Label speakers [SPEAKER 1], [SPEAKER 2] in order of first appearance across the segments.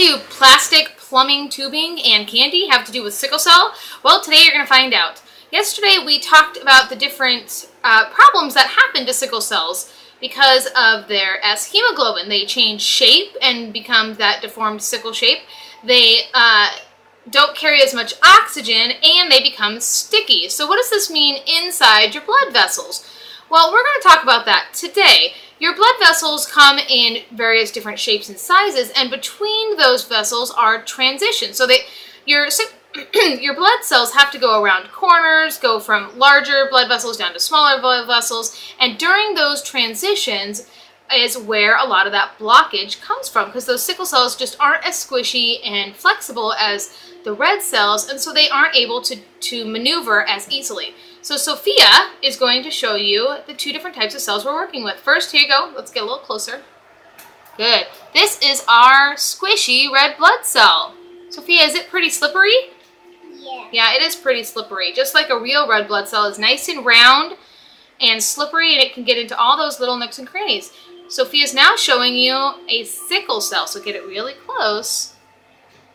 [SPEAKER 1] do plastic plumbing tubing and candy have to do with sickle cell? Well, today you're going to find out. Yesterday we talked about the different problems that happen to sickle cells because of their S hemoglobin. They change shape and become that deformed sickle shape. They don't carry as much oxygen and they become sticky. So what does this mean inside your blood vessels? Well, we're going to talk about that today. Your blood vessels come in various different shapes and sizes, and between those vessels are transitions. So your blood cells have to go around corners, go from larger blood vessels down to smaller blood vessels, and during those transitions is where a lot of that blockage comes from, because those sickle cells just aren't as squishy and flexible as the red cells, and so they aren't able to maneuver as easily. So Sophia is going to show you the two different types of cells we're working with. First, here you go. Let's get a little closer. Good. This is our squishy red blood cell. Sophia, is it pretty slippery?
[SPEAKER 2] Yeah.
[SPEAKER 1] Yeah, it is pretty slippery. Just like a real red blood cell is nice and round and slippery, and it can get into all those little nooks and crannies. Sophia's now showing you a sickle cell, so get it really close.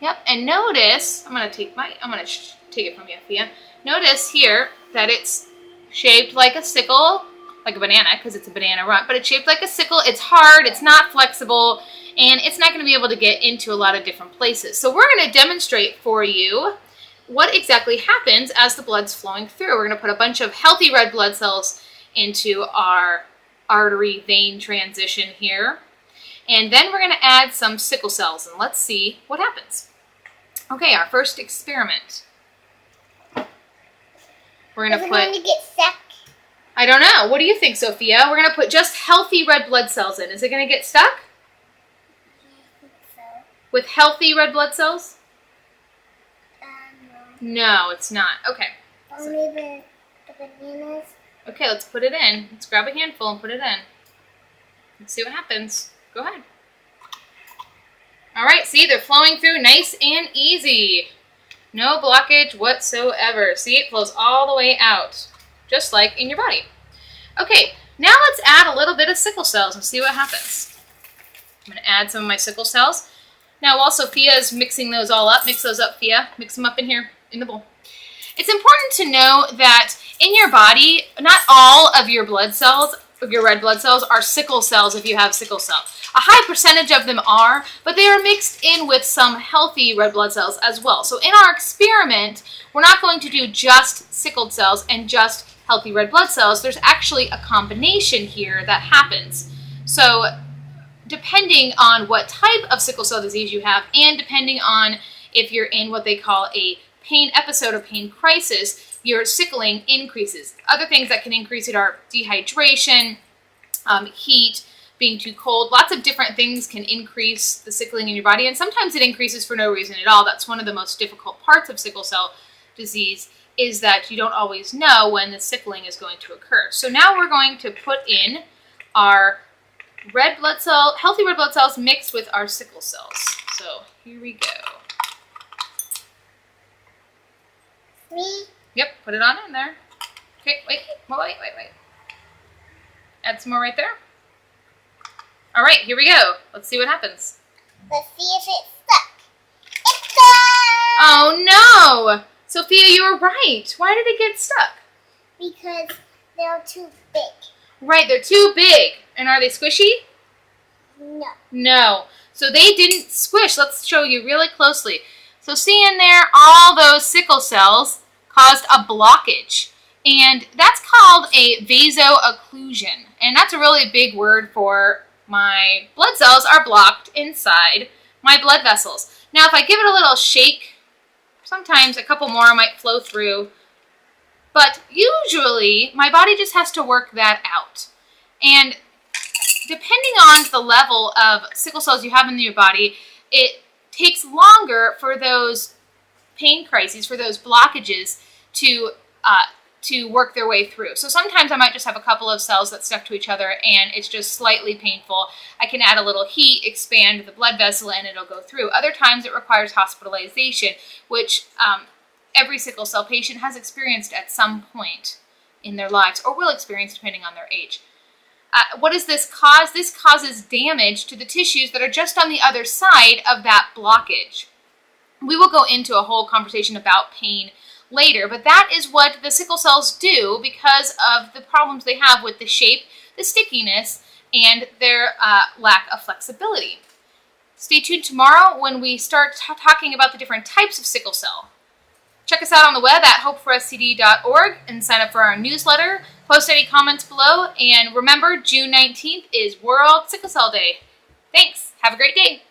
[SPEAKER 1] Yep, and notice, I'm gonna take it from you, Sophia. Notice here that it's shaped like a sickle, like a banana, because it's a banana runt, but it's shaped like a sickle. It's hard, it's not flexible, and it's not going to be able to get into a lot of different places. So we're going to demonstrate for you what exactly happens as the blood's flowing through. We're going to put a bunch of healthy red blood cells into our artery vein transition here, and then we're going to add some sickle cells, and let's see what happens. Okay, our first experiment. We're going to put...
[SPEAKER 2] Is it going to get stuck?
[SPEAKER 1] I don't know. What do you think, Sophia? We're going to put just healthy red blood cells in. Is it going to get stuck?
[SPEAKER 2] I think so.
[SPEAKER 1] With healthy red blood cells?
[SPEAKER 2] No.
[SPEAKER 1] No, it's not. Okay.
[SPEAKER 2] Only the bananas.
[SPEAKER 1] Okay, let's put it in. Let's grab a handful and put it in. Let's see what happens. Go ahead. All right, see, they're flowing through nice and easy. No blockage whatsoever. See, it flows all the way out, just like in your body. Okay, now let's add a little bit of sickle cells and see what happens. I'm going to add some of my sickle cells. Now, while Sophia is mixing those all up, mix those up, Fia. Mix them up in here in the bowl. It's important to know that in your body, not all of your blood cells, of your red blood cells, are sickle cells if you have sickle cell. A high percentage of them are, but they are mixed in with some healthy red blood cells as well. So in our experiment, we're not going to do just sickled cells and just healthy red blood cells. There's actually a combination here that happens. So depending on what type of sickle cell disease you have, and depending on if you're in what they call a pain episode or pain crisis, your sickling increases. Other things that can increase it are dehydration, heat, being too cold. Lots of different things can increase the sickling in your body, and sometimes it increases for no reason at all. That's one of the most difficult parts of sickle cell disease, is that you don't always know when the sickling is going to occur. So now we're going to put in our red blood cell, healthy red blood cells mixed with our sickle cells. So here we go.
[SPEAKER 2] Me?
[SPEAKER 1] Yep, put it on in there. Okay, wait. Add some more right there. All right, here we go. Let's see what happens.
[SPEAKER 2] Let's see if it's stuck. It's stuck!
[SPEAKER 1] Oh no! Sophia, you were right. Why did it get stuck?
[SPEAKER 2] Because they're too big.
[SPEAKER 1] Right, they're too big. And are they squishy?
[SPEAKER 2] No.
[SPEAKER 1] No. So they didn't squish. Let's show you really closely. So see in there, all those sickle cells caused a blockage. And that's called a vaso-occlusion. And that's a really big word for my blood cells are blocked inside my blood vessels. Now, if I give it a little shake, sometimes a couple more might flow through. But usually, my body just has to work that out. And depending on the level of sickle cells you have in your body, it takes longer for those pain crises, for those blockages to work their way through. So sometimes I might just have a couple of cells that stuck to each other and it's just slightly painful. I can add a little heat, expand the blood vessel, and it'll go through. Other times it requires hospitalization, which every sickle cell patient has experienced at some point in their lives, or will experience depending on their age. What does this cause? This causes damage to the tissues that are just on the other side of that blockage. We will go into a whole conversation about pain later, but that is what the sickle cells do because of the problems they have with the shape, the stickiness, and their lack of flexibility. Stay tuned tomorrow when we start talking about the different types of sickle cell. Check us out on the web at hopeforscd.org and sign up for our newsletter. Post any comments below, and remember, June 19th is World Sickle Cell Day. Thanks. Have a great day.